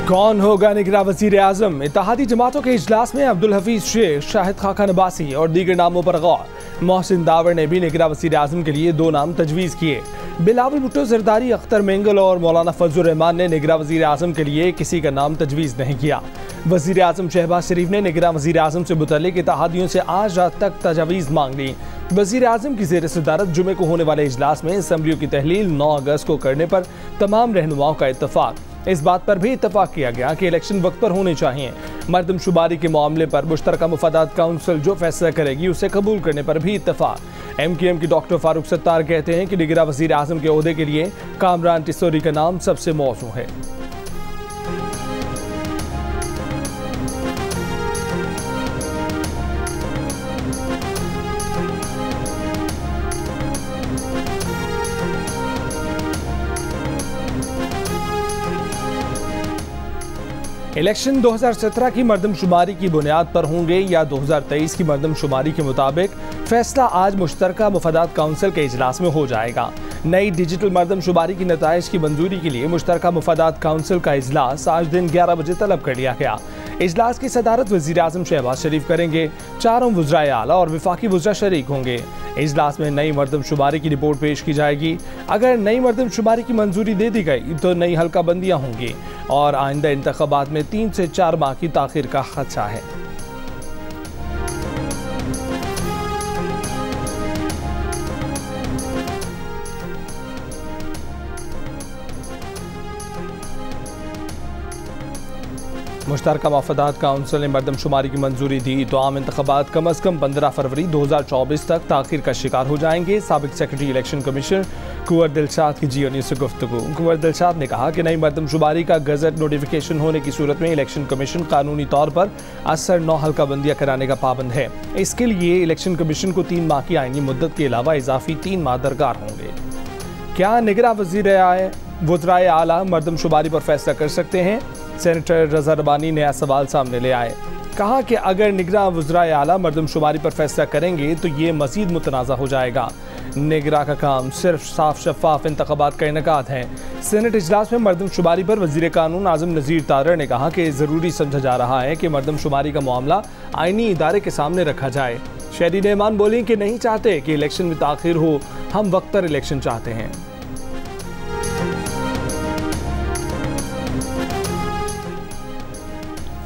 कौन होगा निगरां वज़ीर आज़म? इत्तेहादी जमातों के इजलास में अब्दुल हफीज शेख, शाहिद खाका नबासी और दीगर नामों पर गौर। मोहसिन दावर ने भी निगरां वज़ीर आज़म के लिए 2 नाम तजवीज़ किए। बिलावल भुट्टो ज़रदारी, अख्तर मेंगल और मौलाना फजलुर रहमान ने निगरां वज़ीर आज़म के लिए किसी का नाम तजवीज़ नहीं किया। वज़ीर आज़म शहबाज शरीफ ने निगरां वज़ीर आज़म से मुतल्लिक़ इत्तेहादियों से आज रात तक तजावीज़ मांग ली। वज़ीर आज़म की ज़ेर सदारत जुमे को होने वाले इजलास में असम्बलियों की तहलील 9 अगस्त को करने पर तमाम रहनुमाओं का इत्तफाक। इस बात पर भी इत्तफाक किया गया कि इलेक्शन वक्त पर होने चाहिए। मरदमशुमारी के मामले पर मुश्तरका मुफादात काउंसिल जो फैसला करेगी उसे कबूल करने पर भी इत्तफाक। MKM की डॉक्टर फारूक सत्तार कहते हैं कि निगरां वज़ीर आज़म के ओहदे के लिए कामरान टिसोरी का नाम सबसे मौजू है। इलेक्शन 2017 की मरदमशुमारी की बुनियाद पर होंगे या 2023 की मरदमशुमारी के मुताबिक, फैसला आज मुश्तरका मुफादात काउंसिल के इजलास में हो जाएगा। नई डिजिटल मरदमशुमारी की नताइज की मंजूरी के लिए मुश्तरका मुफादात काउंसिल का इजलास आज दिन 11 बजे तलब कर लिया गया। इजलास की सदारत वज़ीर आज़म शहबाज शरीफ करेंगे। 4 वज़राए आला और वफाकी वज़रा शरीक होंगे। इजलास में नई मरदमशुमारी की रिपोर्ट पेश की जाएगी। अगर नई मरदमशुमारी की मंजूरी दे दी गई तो नई हल्का बंदियाँ होंगी और आइंदा इंतखाबात में 3 से 4 माह की ताख़ीर का खदशा है। मुश्तरका मुफादात काउंसिल ने मरदमशुमारी की मंजूरी दी तो आम इंतखाबात कम अज़ कम 15 फरवरी 2024 तक ताख़ीर का शिकार हो जाएंगे। साबिक सेक्रेटरी इलेक्शन कमीशन कुंवर दिलशाद की जियो न्यूज़ से गुफ्तगू। कुंवर दिलशाद ने कहा कि नई मरदमशुमारी का गज़ट नोटिफिकेशन होने की सूरत में इलेक्शन कमीशन कानूनी तौर पर असर 9 हल्का बंदियाँ कराने का पाबंद है। इसके लिए इलेक्शन कमीशन को 3 माह की आईनी मुद्दत के अलावा इजाफी 3 माह दरकार होंगे। क्या निगरां वज़राए आला मरदमशुमारी पर फैसला कर सकते हैं? सेनेटर रज़ा रबानी नया सवाल सामने ले आए। कहा कि अगर निगरां वज़राए आला मरदमशुमारी पर फैसला करेंगे तो ये मज़ीद मुतनाज़ा हो जाएगा। निगरां का काम सिर्फ साफ शफाफ इंतखाबात का इनेकाद है। सेनेट इजलास में मरदमशुमारी पर वज़ीर कानून आज़म नज़ीर तारड़ ने कहा कि ज़रूरी समझा जा रहा है कि मरदमशुमारी का मामला आईनी इदारे के सामने रखा जाए। शहरी रहमान बोली कि नहीं चाहते कि इलेक्शन में ताख़ीर हो, हम वक्त पर इलेक्शन चाहते हैं।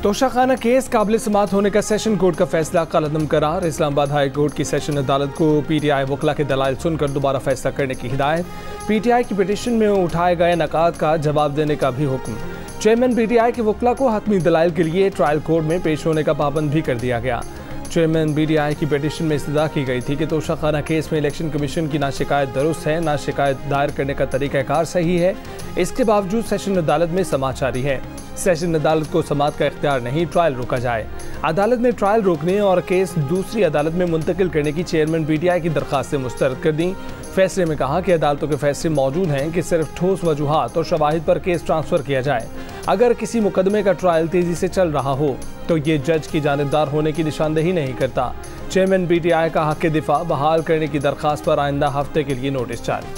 तोशाखाना केस काबिल समात होने का सेशन कोर्ट का फैसला कलअदम करार। इस्लामाबाद हाई कोर्ट की सेशन अदालत को PTI वकला के दलाइल सुनकर दोबारा फैसला करने की हिदायत। PTI की पिटीशन में उठाए गए नकात का जवाब देने का भी हुक्म। चेयरमैन PTI के वकला को हतमी दलाइल के लिए ट्रायल कोर्ट में पेश होने का पाबंद भी कर दिया गया। चेयरमैन PTI की पिटीशन में इस्तदा की गई थी कि तोशाखाना केस में इलेक्शन कमीशन की ना शिकायत दुरुस्त है, ना शिकायत दायर करने का तरीक़ाकार सही है। इसके बावजूद सेशन अदालत में समाअत जारी है। सेशन अदालत को समाअत का इख्तियार नहीं, ट्रायल रोका जाए। अदालत ने ट्रायल रोकने और केस दूसरी अदालत में मुंतकिल करने की चेयरमैन PTI की दरख्वास्तें मुस्तरद कर दी। फैसले में कहा कि अदालतों के फैसले मौजूद हैं कि सिर्फ ठोस वजूहात और शवाहिद पर केस ट्रांसफ़र किया जाए। अगर किसी मुकदमे का ट्रायल तेज़ी से चल रहा हो तो ये जज की जानिबदार होने की निशानदेही नहीं करता। चेयरमैन PTI का हक़ दिफा बहाल करने की दरख्वास्त पर आइंदा हफ्ते के लिए नोटिस जारी।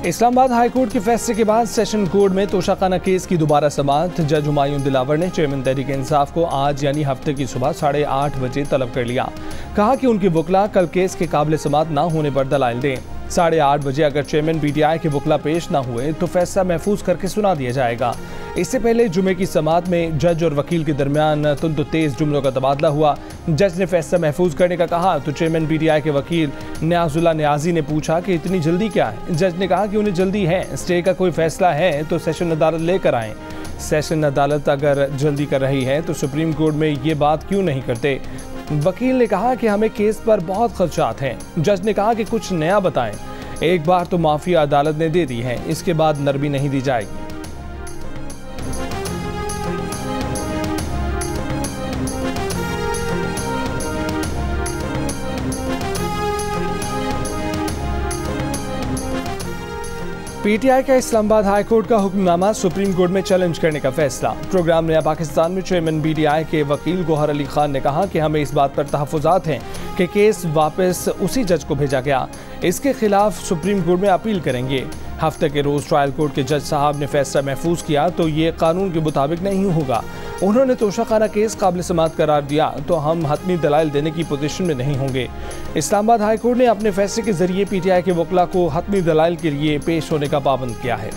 इस्लामाबाद हाई कोर्ट के फैसले के बाद सेशन कोर्ट में तोशाखाना केस की दोबारा समाअत। जज हुमायूं दिलावर ने चेयरमैन तहरीक इंसाफ को आज यानी हफ्ते की सुबह 8:30 बजे तलब कर लिया। कहा कि उनके वकला कल केस के काबिल समाअत ना होने पर दलाइल दें। 8:30 बजे अगर चेयरमैन PTI के वकला पेश ना हुए तो फैसला महफूज करके सुना दिया जाएगा। इससे पहले जुमे की समाअत में जज और वकील के दरमियान तुंद तेज़ जुमलों का तबादला हुआ। जज ने फैसला महफूज करने का कहा तो चेयरमैन PTI के वकील न्याजुल्ला न्याजी ने पूछा कि इतनी जल्दी क्या है। जज ने कहा कि उन्हें जल्दी है, स्टे का कोई फैसला है तो सेशन अदालत लेकर आएँ। सेशन अदालत अगर जल्दी कर रही है तो सुप्रीम कोर्ट में ये बात क्यों नहीं करते। वकील ने कहा कि हमें केस पर बहुत खदशात हैं। जज ने कहा कि कुछ नया बताएं। एक बार तो माफिया अदालत ने दे दी है, इसके बाद नरमी नहीं दी जाएगी। पीटीआई का इस्लामाबाद हाई कोर्ट का हुक्मनामा सुप्रीम कोर्ट में चैलेंज करने का फैसला। प्रोग्राम नया पाकिस्तान में चेयरमैन पीटीआई के वकील गौहर अली खान ने कहा कि हमें इस बात पर तहफ़्फ़ुज़ात हैं कि केस वापस उसी जज को भेजा गया, इसके खिलाफ सुप्रीम कोर्ट में अपील करेंगे। हफ्ते के रोज़ ट्रायल कोर्ट के जज साहब ने फैसला महफूज किया तो ये कानून के मुताबिक नहीं होगा। उन्होंने तोशाखाना केस काबिल समाअत करार दिया तो हम हतमी दलाइल देने की पोजीशन में नहीं होंगे। इस्लामाबाद हाई कोर्ट ने अपने फैसले के जरिए पीटीआई के वकला को हतमी दलाइल के लिए पेश होने का पाबंद किया है।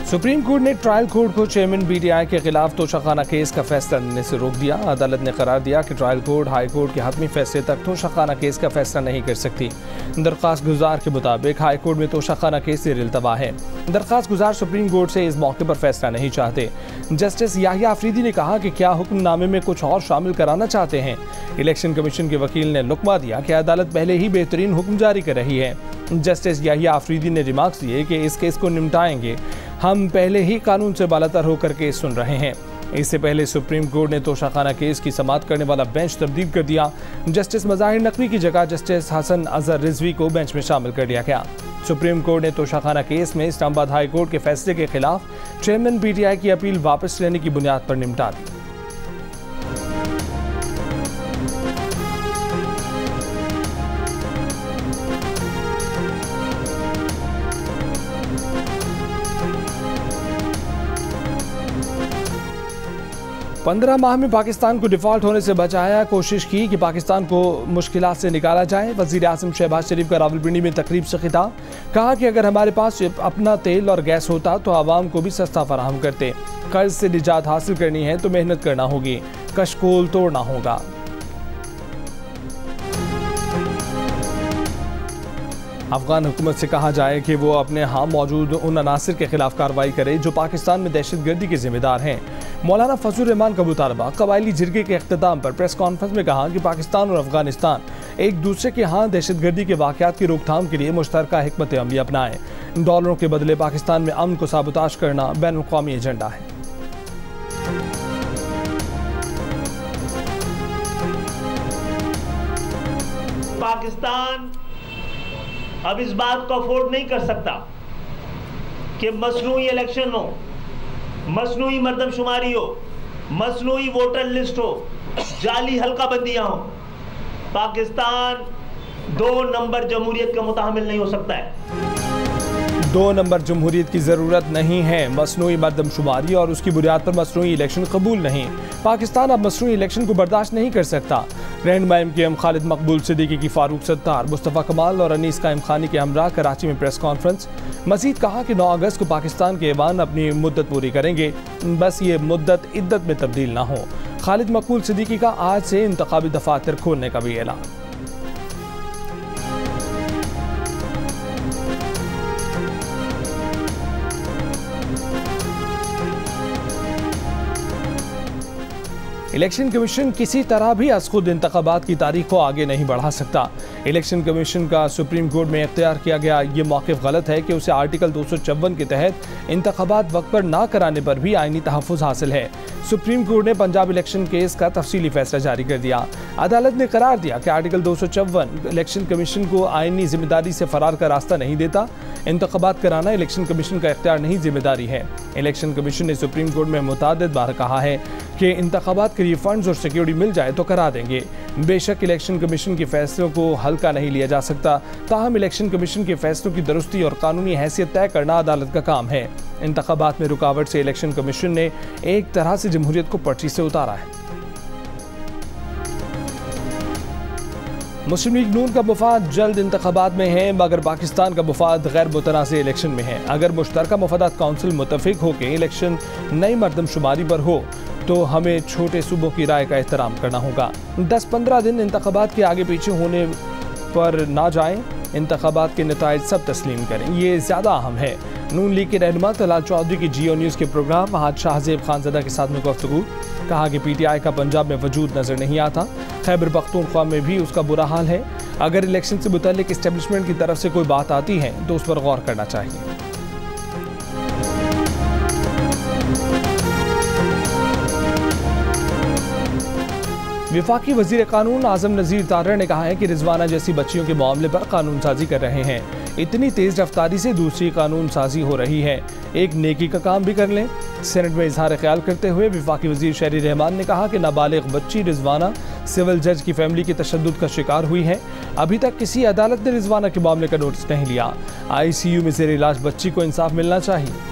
सुप्रीम कोर्ट ने ट्रायल कोर्ट को चेयरमैन पीटीआई के खिलाफ तोशाखाना केस का फैसला लेने से रोक दिया। अदालत ने करार दिया कि ट्रायल कोर्ट हाई कोर्ट के हतमी फैसले तक तोशाखाना केस का फैसला नहीं कर सकती। दरख्वास्त गुजार के मुताबिक हाई कोर्ट में तोशाखाना केस से इल्तवा है। दरख्वास्त गुजार सुप्रीम कोर्ट से इस मौके पर फैसला नहीं चाहते। जस्टिस याहिया अफरीदी ने कहा कि क्या हुक्मनामे में कुछ और शामिल कराना चाहते हैं। इलेक्शन कमीशन के वकील ने लुकमा दिया कि अदालत पहले ही बेहतरीन हुक्म जारी कर रही है। जस्टिस याहिया अफरीदी ने रिमार्क्स दिए कि इस केस को निपटाएंगे, हम पहले ही कानून से बालातर होकर केस सुन रहे हैं। इससे पहले सुप्रीम कोर्ट ने तोशाखाना केस की समाअत करने वाला बेंच तब्दील कर दिया। जस्टिस मज़ाहिर नकवी की जगह जस्टिस हसन अजहर रिजवी को बेंच में शामिल कर दिया गया। सुप्रीम कोर्ट ने तोशाखाना केस में इस्लामाबाद हाई कोर्ट के फैसले के खिलाफ चेयरमैन पीटीआई की अपील वापस लेने की बुनियाद पर निपटा दी। पंद्रह माह में पाकिस्तान को डिफॉल्ट होने से बचाया, कोशिश की कि पाकिस्तान को मुश्किलात से निकाला जाए। वज़ीर आज़म शहबाज शरीफ का रावलपिंडी में तकरीब से खिताब, कहा कि अगर हमारे पास अपना तेल और गैस होता तो आवाम को भी सस्ता फराहम करते। कर्ज से निजात हासिल करनी है तो मेहनत करना होगी, कशकोल तोड़ना होगा। अफगान हुकूमत से कहा जाए कि वो अपने यहाँ मौजूद उन अनासिर के खिलाफ कार्रवाई करे जो पाकिस्तान में दहशतगर्दी के जिम्मेदार हैं। मौलाना फजलुर रहमान का मुतालबा। कबायली जिरगे के अख्ताम पर प्रेस कॉन्फ्रेंस में कहा कि पाकिस्तान और अफगानिस्तान एक दूसरे के यहाँ दहशतगर्दी के वाक़यात की रोकथाम के लिए मुश्तरका हिकमत अमली अपनाएं। डॉलरों के बदले पाकिस्तान में अमन को साबोताश करना बैनुल-अक़वामी एजेंडा है। पाकिस्तान अब इस बात को अफोर्ड नहीं कर सकता कि मसनूई इलेक्शन हो, मसनूई मर्दमशुमारी हो, मसनूई वोटर लिस्ट हो, जाली हल्का बंदियां हो। पाकिस्तान 2 नंबर जमहूरियत का मुताहमिल नहीं हो सकता है। 2 नंबर जमहूरियत की ज़रूरत नहीं है। मसनूई मर्दमशुमारी और उसकी बुनियाद पर मसनूई इलेक्शन कबूल नहीं। पाकिस्तान अब मसनूई इलेक्शन को बर्दाश्त नहीं कर सकता। रहनुमा MKM खालिद मकबूल सिद्दीकी की फारूक सत्तार, मुस्तफ़ा कमाल और अनीस कायम खानी के हमरा कराची में प्रेस कॉन्फ्रेंस। मजीद कहा कि 9 अगस्त को पाकिस्तान के ऐवान अपनी मुद्दत पूरी करेंगे, बस ये मुद्दत इद्दत में तब्दील ना हो। खालिद मकबूल सिद्दीकी का आज से इंतखाबी दफातर खोलने का भी ऐलान। इलेक्शन कमीशन किसी तरह भी अज़ खुद इंतखाबात की तारीख को आगे नहीं बढ़ा सकता। इलेक्शन कमीशन का सुप्रीम कोर्ट में इख्तियार किया गया ये मौक़िफ़ गलत है कि उसे आर्टिकल 254 के तहत इंतखाबात वक्त पर ना कराने पर भी आइनी तहफ़्फ़ुज़ हासिल है। सुप्रीम कोर्ट ने पंजाब इलेक्शन केस का तफसीली फैसला जारी कर दिया। अदालत ने करार दिया कि आर्टिकल 254 इलेक्शन कमीशन को आइनी जिम्मेदारी से फरार का रास्ता नहीं देता। इंतखाबात कराना इलेक्शन कमीशन का इख्तियार नहीं, जिम्मेदारी है। इलेक्शन कमीशन ने सुप्रीम कोर्ट में मुतादिद बार कहा है कि इंतखाबात के लिए फंड्स और सिक्योरिटी मिल जाए तो करा देंगे। बेशक इलेक्शन कमीशन के फैसलों को हल्का नहीं लिया जा सकता, ताहम इलेक्शन कमीशन के फैसलों की दुरुस्ती और कानूनी हैसियत तय करना अदालत का काम है। इंतखाबात में रुकावट से इलेक्शन कमीशन ने एक तरह से जमहूरियत को पर्ची से उतारा है। मुस्लिम लीग नून का मुफाद जल्द इंतखाबात में है, मगर पाकिस्तान का मुफाद गैर मुतनाज़ इलेक्शन में है। अगर मुश्तरका मफादात काउंसिल मुतफिक हो के इलेक्शन नई मर्दमशुमारी पर हो तो हमें छोटे सूबों की राय का एहतराम करना होगा। 10-15 दिन इंतखाबात के आगे पीछे होने पर ना जाएं, इंतखाबात के नताइज सब तस्लीम करें, ये ज़्यादा अहम है। नून लीग के रहनुमा तलाल चौधरी की जियो न्यूज़ के प्रोग्राम आज शाहजेब खानज़दा के साथ में गुफ्तगू। कहा कि PTI का पंजाब में वजूद नज़र नहीं आता, खैबर पख्तूनख्वा में भी उसका बुरा हाल है। अगर इलेक्शन से मुतल्लिक इस्टेब्लिशमेंट की तरफ से कोई बात आती है तो उस पर गौर करना चाहिए। वफाकी वज़ीर कानून आज़म नज़ीर तारड़ ने कहा है कि रिजवाना जैसी बच्चियों के मामले पर कानून साजी कर रहे हैं। इतनी तेज रफ्तारी से दूसरी कानून साजी हो रही है, एक नेकी का काम भी कर लें। सेनेट में इजहार ख्याल करते हुए वफाकी वजीर शहरी रहमान ने कहा कि नाबालिग बच्ची रिजवाना सिविल जज की फैमिली की तशद्दुद का शिकार हुई है। अभी तक किसी अदालत ने रिजवाना के मामले का नोटिस नहीं लिया। ICU में जेर इलाज बच्ची को इंसाफ मिलना चाहिए।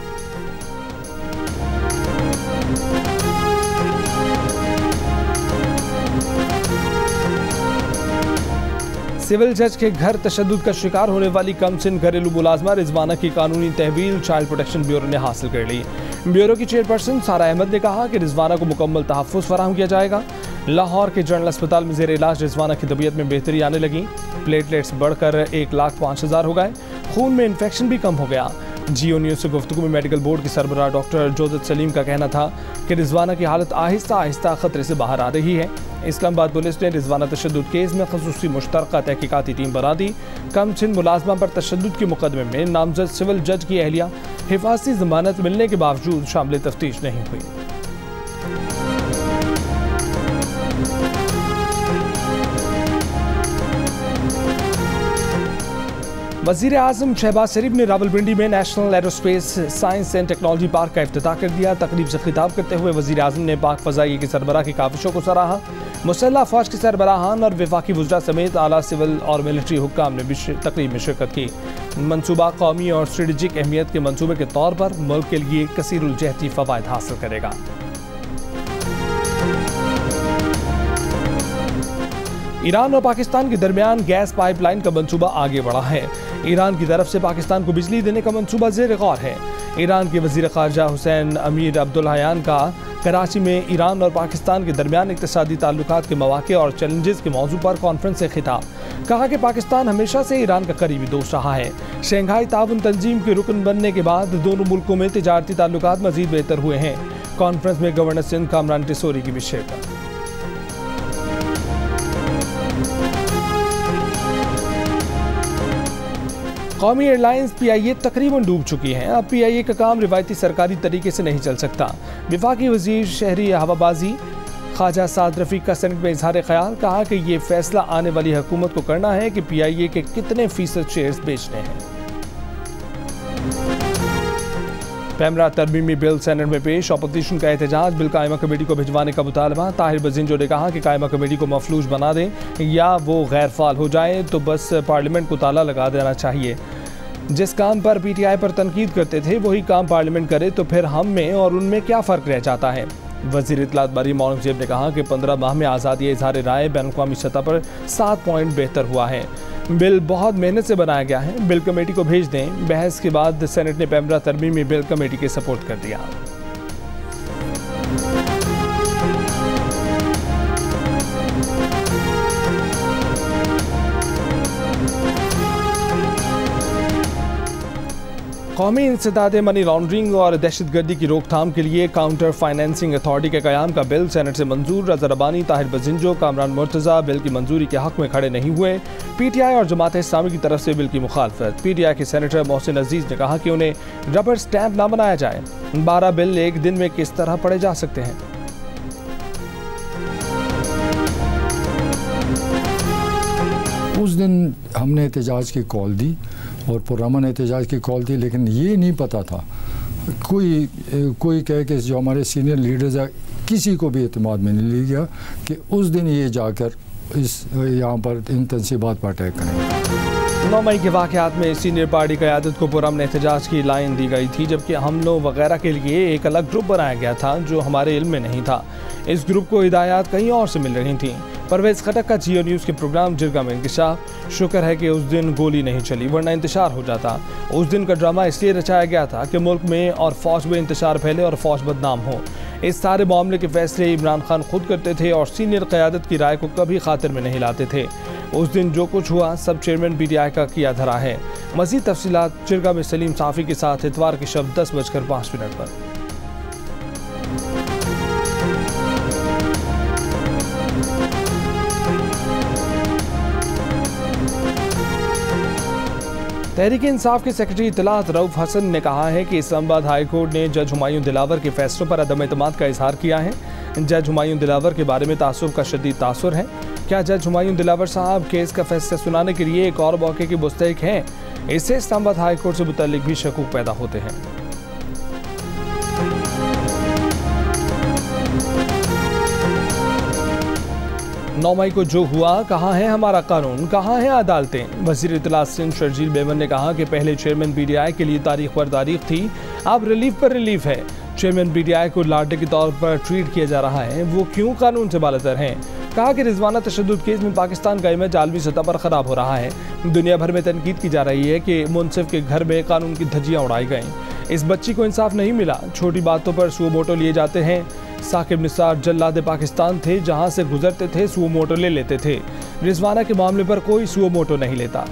सिविल जज के घर तशद्दुद का शिकार होने वाली कमसिन घरेलू मुलाजमा रिजवाना की कानूनी तहवील चाइल्ड प्रोटेक्शन ब्यूरो ने हासिल कर ली। ब्यूरो की चेयरपर्सन सारा अहमद ने कहा कि रिजवाना को मुकम्मल तहफ़्फ़ुज़ फराहम किया जाएगा। लाहौर के जनरल अस्पताल में जेर इलाज रिजवाना की तबीयत में बेहतरी आने लगी। प्लेटलेट्स बढ़कर 1,05,000 हो गए। खून में इन्फेक्शन भी कम हो गया। जियो न्यूज़ से गुफ्तगू में मेडिकल बोर्ड के सरबराह डॉक्टर जोदत सलीम का कहना था कि रिजवाना की हालत आहिस्ता आहिस्ता खतरे से बाहर आ रही है। इस्लामाबाद पुलिस ने रिजवाना तशद्दुद केस में खसूसी मुश्तरका तहकीकाती टीम बना दी। कमसिन मुलाजमा पर तशद्दुद के मुकदमे में नामजद सिविल जज की अहलिया हिफाजती जमानत मिलने के बावजूद शामिल तफ्तीश नहीं हुई। वज़ीर आज़म शहबाज शरीफ ने रावलपिंडी में national aerospace science and technology park का इफ्तिताह कर दिया। तकरीब से खिताब करते हुए वज़ीर आज़म ने पाक फ़ज़ाइये के सरबराह की काविशों को सराहा। मुसल्लह फ़ौज के सरबराहान और वफाकी वज़रा समेत आला सिविल और मिलिट्री हुक्काम ने भी तकरीब में शिरकत की। मनसूबा कौमी और स्ट्रेटेजिक अहमियत के मनसूबे के तौर पर मुल्क के लिए कसीरुल जहती फ़वाइद हासिल करेगा। ईरान और पाकिस्तान के दरमियान गैस पाइपलाइन का मंसूबा आगे बढ़ा है। ईरान की तरफ से पाकिस्तान को बिजली देने का मंसूबा ज़ेर गौर है। ईरान के वज़ीर ख़ारजा हुसैन अमीर अब्दुल्लाहियान का कराची में ईरान और पाकिस्तान के दरमियान इक़्तिसादी ताल्लुकात के मौक़े और चैलेंजेस के मौजू पर कॉन्फ्रेंस से खिताब। कहा कि पाकिस्तान हमेशा से ईरान का करीबी दोस्त रहा है। शंघाई ताउन तंजीम के रुकन बनने के बाद दोनों मुल्कों में तिजारती ताल्लुकात मज़ीद बेहतर हुए हैं। कॉन्फ्रेंस में गवर्नर सिंध कामरान टिसोरी की भी शिरकत। कौमी एयरलाइंस PIA तकरीबन डूब चुकी हैं। अब PIA का काम रिवायती सरकारी तरीके से नहीं चल सकता। वफाकी वज़ीर शहरी हवाबाजी ख्वाजा साद रफ़ीक का सेनेट में इजहार ख्याल। कहा कि ये फैसला आने वाली हुकूमत को करना है कि PIA के कितने फ़ीसद शेयर्स बेचने हैं। पैमरा तरमीमी बिल सेनेट में पेश। अपोजिशन का एहतजाज। बिल कायमा कमेटी को भिजवाने का मुतालबा। ताहिर बजिंजो ने कहा कि कायमा कमेटी को मफलूज बना दें या वो गैर फाल हो जाए तो बस पार्लियामेंट को ताला लगा देना चाहिए। जिस काम पर PTI पर तनकीद करते थे वही काम पार्लियामेंट करे तो फिर हम में और उनमें क्या फ़र्क रह जाता है। वज़ीर इत्तलात मरीम औरंगज़ेब ने कहा कि 15 माह में आज़ादी इज़हार राय बैनुल-अक़वामी सतह पर 7 पॉइंट बेहतर हुआ है। बिल बहुत मेहनत से बनाया गया है। बिल कमेटी को भेज दें। बहस के बाद सेनेट ने पैमरा तरमीमी बिल कमेटी के सपोर्ट कर दिया। कौमी इंसदाद मनी लॉन्ड्रिंग और दहशतगर्दी की रोकथाम के लिए काउंटर फाइनेंसिंग अथॉरिटी के क़याम का बिल सेनेट से मंजूर। रज़ा रब्बानी, ताहिर बजिंजो, कामरान मुर्तज़ा बिल की मंजूरी के हक़ में खड़े नहीं हुए। PTI और जमात इस्लामी की तरफ से बिल की मुखालफत। PTI के सेनेटर मोहसिन अजीज़ ने कहा कि उन्हें रबर स्टैंप ना बनाया जाए। 12 बिल एक दिन में किस तरह पढ़े जा सकते हैं। उस दिन हमने एहतजाज की कॉल दी और पुरअमन एहतजाज की कॉल थी, लेकिन ये नहीं पता था कोई कहे कि जो हमारे सीनियर लीडर्स हैं किसी को भी एतमाद में नहीं लिया कि उस दिन ये जाकर इस यहाँ पर इन तनसीबात पर अटैक करेंगे। 9 मई के वाक़यात में सीनियर पार्टी क़यादत को पुरअमन एहतजाज की लाइन दी गई थी, जबकि हमलों वगैरह के लिए एक अलग ग्रुप बनाया गया था जो हमारे इल्म में नहीं था। इस ग्रुप को हिदायत कहीं और से मिल रही थी। परवेज़ खटक का जियो न्यूज़ के प्रोग्राम जिरगा में इंकशाफ। शुक्र है कि उस दिन गोली नहीं चली वरना इंतशार हो जाता। उस दिन का ड्रामा इसलिए रचाया गया था कि मुल्क में और फ़ौज में इंतशार फैले और फ़ौज बदनाम हो। इस सारे मामले के फैसले इमरान खान खुद करते थे और सीनियर क़यादत की राय को कभी खातिर में नहीं लाते थे। उस दिन जो कुछ हुआ सब चेयरमैन PTI का किया धरा है। मज़ीद तफसीलात जिरगा में सलीम साफ़ी के साथ इतवार की शब 10:05 पर। तहरीक इंसाफ के सेक्रेटरी इत्तलात रऊफ हसन ने कहा है कि इस्लामाबाद हाई कोर्ट ने जज हुमायूं दिलावर के फैसलों पर अदम एतमाद का इजहार किया है। जज हुमायूं दिलावर के बारे में तासुब का शदीद तासुर है। क्या जज हुमायूं दिलावर साहब केस का फैसला सुनाने के लिए एक और मौके के मुस्तहिक हैं? इससे इस्लामाबाद हाई कोर्ट से मुतल्लिक भी शकूक पैदा होते हैं। नौ मई को जो हुआ, कहाँ है हमारा कानून, कहाँ है अदालतें। वज़ीर इत्तलात सिंध शर्जील मेमन ने कहा कि पहले चेयरमैन PTI के लिए तारीख पर तारीख थी, अब रिलीफ पर रिलीफ है। चेयरमैन PTI को लाडले के तौर पर ट्रीट किया जा रहा है, वो क्यों कानून से बालातर हैं। कहा कि रिजवाना तशद्दुद केस में पाकिस्तान का इमेज आलमी सतह पर खराब हो रहा है। दुनिया भर में तनकीद की जा रही है कि मुनसिफ के घर में कानून की धज्जियां उड़ाई गईं। इस बच्ची को इंसाफ नहीं मिला, छोटी बातों पर सुओ मोटो लिए जाते हैं। साकिब निसार जल्लाद पाकिस्तान थे, जहां से गुजरते थे सुओ मोटो ले लेते थे। रिजवाना के मामले पर कोई सुओ मोटो नहीं लेता।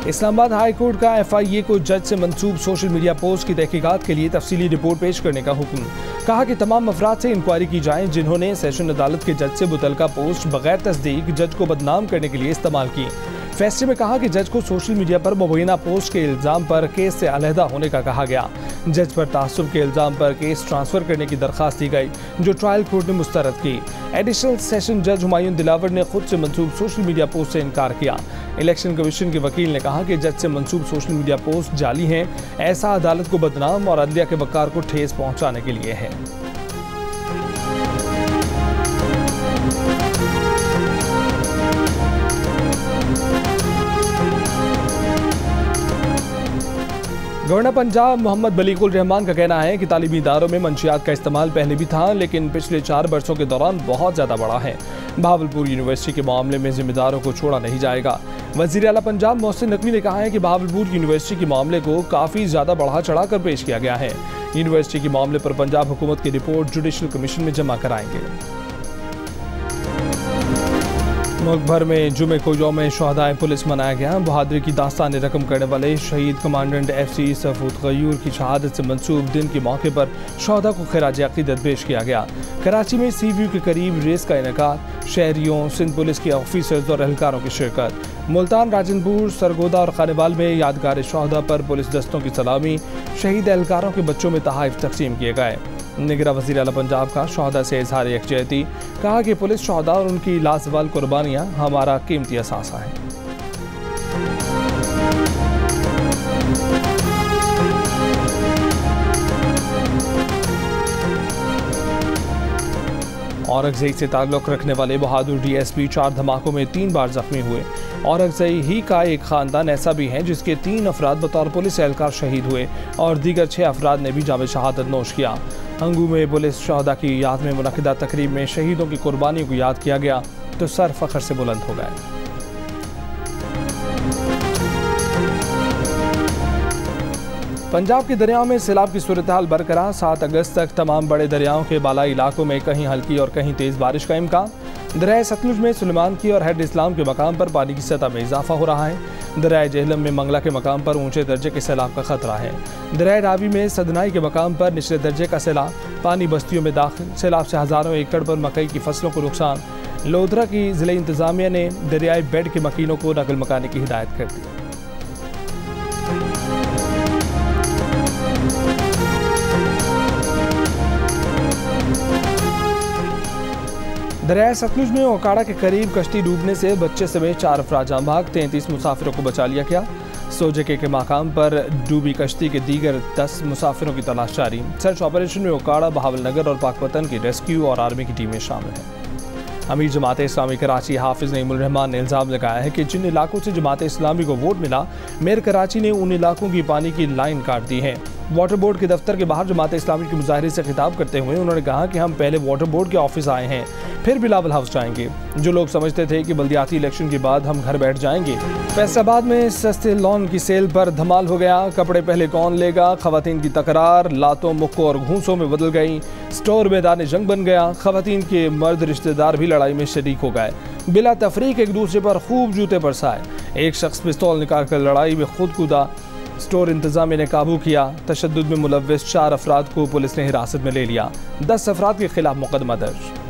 इस्लामाबाद हाई कोर्ट का FIA को जज से मंसूब सोशल मीडिया पोस्ट की तहकीकात के लिए तफसीली रिपोर्ट पेश करने का हुक्म। कहा कि तमाम अफराद से इंक्वायरी की जाए जिन्होंने सेशन अदालत के जज से मुतल्लिका पोस्ट बगैर तस्दीक जज को बदनाम करने के लिए इस्तेमाल की। फैसले में कहा कि जज को सोशल मीडिया पर मुबैना पोस्ट के इल्ज़ाम पर केस से अलहदा होने का कहा गया। जज पर तासुब के इल्ज़ाम पर केस ट्रांसफ़र करने की दरख्वास्त दी गई, जो ट्रायल कोर्ट ने मुस्तरद की। एडिशनल सेशन जज हुमायूं दिलावर ने खुद से मंसूब सोशल मीडिया पोस्ट से इनकार किया। इलेक्शन कमीशन के वकील ने कहा कि जज से मंसूब सोशल मीडिया पोस्ट जाली हैं, ऐसा अदालत को बदनाम और अदलिया के वकार को ठेस पहुँचाने के लिए है। गवर्नर पंजाब मोहम्मद बलीगुल रहमान का कहना है कि तालीमी इदारों में मंशियात का इस्तेमाल पहले भी था, लेकिन पिछले 4 बरसों के दौरान बहुत ज़्यादा बढ़ा है। बहावलपुर यूनिवर्सिटी के मामले में जिम्मेदारों को छोड़ा नहीं जाएगा। वज़ीर आला पंजाब मोहसिन नकवी ने कहा है कि बहावलपुर यूनिवर्सिटी के मामले को काफ़ी ज़्यादा बढ़ा चढ़ा कर पेश किया गया है। यूनिवर्सिटी के मामले पर पंजाब हुकूमत की रिपोर्ट जुडिशल कमीशन में जमा कराएंगे। मुल्क भर में जुमे को यौम शहदाए पुलिस मनाया गया। बहादुरी की दास्तान रकम करने वाले शहीद कमांडेंट FC सफूत गयूर की शहादत से मंसूब दिन के मौके पर शहदा को खिराज अकीदत पेश किया गया। कराची में सी व्यू के करीब रेस का इनेकाद, शहरियों, सिंध पुलिस के ऑफिसर्स और एहलकारों की शिरकत। मुल्तान, राजनपुर, सरगोदा और खानेवाल में यादगार शहदा पर पुलिस दस्तों की सलामी, शहीद एहलकारों के बच्चों में तोहफे तकसीम किए गए। निगरान वज़ीर आला पंजाब का शहदा से इजहार यकजहती, कहा कि पुलिस शहदा और उनकी लाजवाल कुर्बानियाँ हमारा कीमती असासा है। औरंगज़ई से ताल्लुक़ रखने वाले बहादुर DSP 4 धमाकों में 3 बार जख्मी हुए। औरंगज़ई ही का एक ख़ानदान ऐसा भी है जिसके 3 अफराद बतौर पुलिस एहलकार शहीद हुए और दीगर 6 अफराद ने भी जाम शहादत नोश किया। हंगू में पुलिस शहदा की याद में मुनक़िदा तकरीब में शहीदों की कुर्बानियों को याद किया गया तो सर फ़ख्र से बुलंद हो गए। पंजाब के दरियाओं में सैलाब की सूरत हाल बरकरार। 7 अगस्त तक तमाम बड़े दरियाओं के बालाई इलाकों में कहीं हल्की और कहीं तेज़ बारिश का इम्कान। दरिया सतलुज में सुलेमान की और हेड इस्लाम के मकाम पर पानी की सतह में इजाफा हो रहा है। दरिया जेहलम में मंगला के मकाम पर ऊंचे दर्जे के सैलाब का खतरा है। दरिया रावी में सदनाई के मकाम पर निचले दर्जे का सैलाब, पानी बस्तियों में दाखिल। सैलाब से हज़ारों एकड़ पर मकई की फसलों को नुकसान। लोधरा की ज़िले इंतज़ामिया ने दरियाई बेड के मकीनों को नकल मकाने की हिदायत कर दी। दरिया सतलुज में ओकाड़ा के करीब कश्ती डूबने से बच्चे समेत 4 अफराद जान भाग, 33 मुसाफिरों को बचा लिया गया। सोजके के मकाम पर डूबी कश्ती के दीगर 10 मुसाफिरों की तलाश जारी। सर्च ऑपरेशन में ओकाड़ा, बहावलनगर और पाकपतन की रेस्क्यू और आर्मी की टीमें शामिल हैं। अमीर जमात इस्लामी कराची हाफिज नईमुल रहमान ने इल्ज़ाम लगाया है कि जिन इलाकों से जमात इस्लामी को वोट मिला, मेयर कराची ने उन इलाकों की पानी की लाइन काट दी है। वाटर बोर्ड के दफ्तर के बाहर जमात इस्लामी के मुजाहरे से खिताब करते हुए उन्होंने कहा कि हम पहले वाटर बोर्ड के ऑफिस आए हैं, फिर बिलावल हाउस जाएंगे। जो लोग समझते थे कि बल्दियाती इलेक्शन के बाद हम घर बैठ जाएंगे। फैसलाबाद में सस्ते लॉन की सेल पर धमाल हो गया। कपड़े पहले कौन लेगा, खवातीन की तकरार लातों, मुक्कों और घूंसों में बदल गई। स्टोर मैदान जंग बन गया। खवातीन के मर्द रिश्तेदार भी लड़ाई में शरीक हो गए। बिला तफरीक एक दूसरे पर खूब जूते बरसाए। एक शख्स पिस्तौल निकालकर लड़ाई में खुद कूदा। स्टोर इंतजामिया ने काबू किया। तशद्दुद में मुलव्विस 4 अफराद को पुलिस ने हिरासत में ले लिया। 10 अफराद के खिलाफ मुकदमा दर्ज।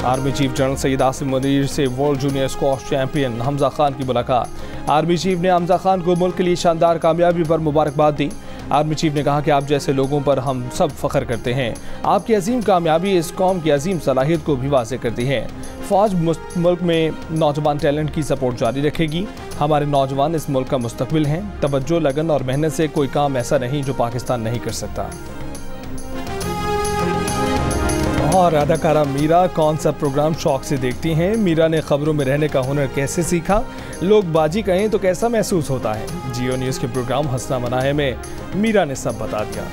Army chief general Syed Asim Munir से world junior squash champion Hamza Khan की मुलाकात। आर्मी चीफ ने हमजा खान को मुल्क के लिए शानदार कामयाबी पर मुबारकबाद दी। आर्मी चीफ ने कहा कि आप जैसे लोगों पर हम सब फख्र करते हैं। आपकी अजीम कामयाबी इस कौम की अजीम सलाहियत को भी वाज़ेह करती है। फ़ौज मुल्क में नौजवान टैलेंट की सपोर्ट जारी रखेगी। हमारे नौजवान इस मुल्क का मुस्तकबिल हैं। तवज्जो, लगन और मेहनत से कोई काम ऐसा नहीं जो पाकिस्तान नहीं कर सकता। और अदाकारा मीरा कौन सा प्रोग्राम शौक से देखती हैं? मीरा ने खबरों में रहने का हुनर कैसे सीखा? लोग बाजी कहें तो कैसा महसूस होता है? जियो न्यूज़ के प्रोग्राम हंसना मना है में मीरा ने सब बता दिया।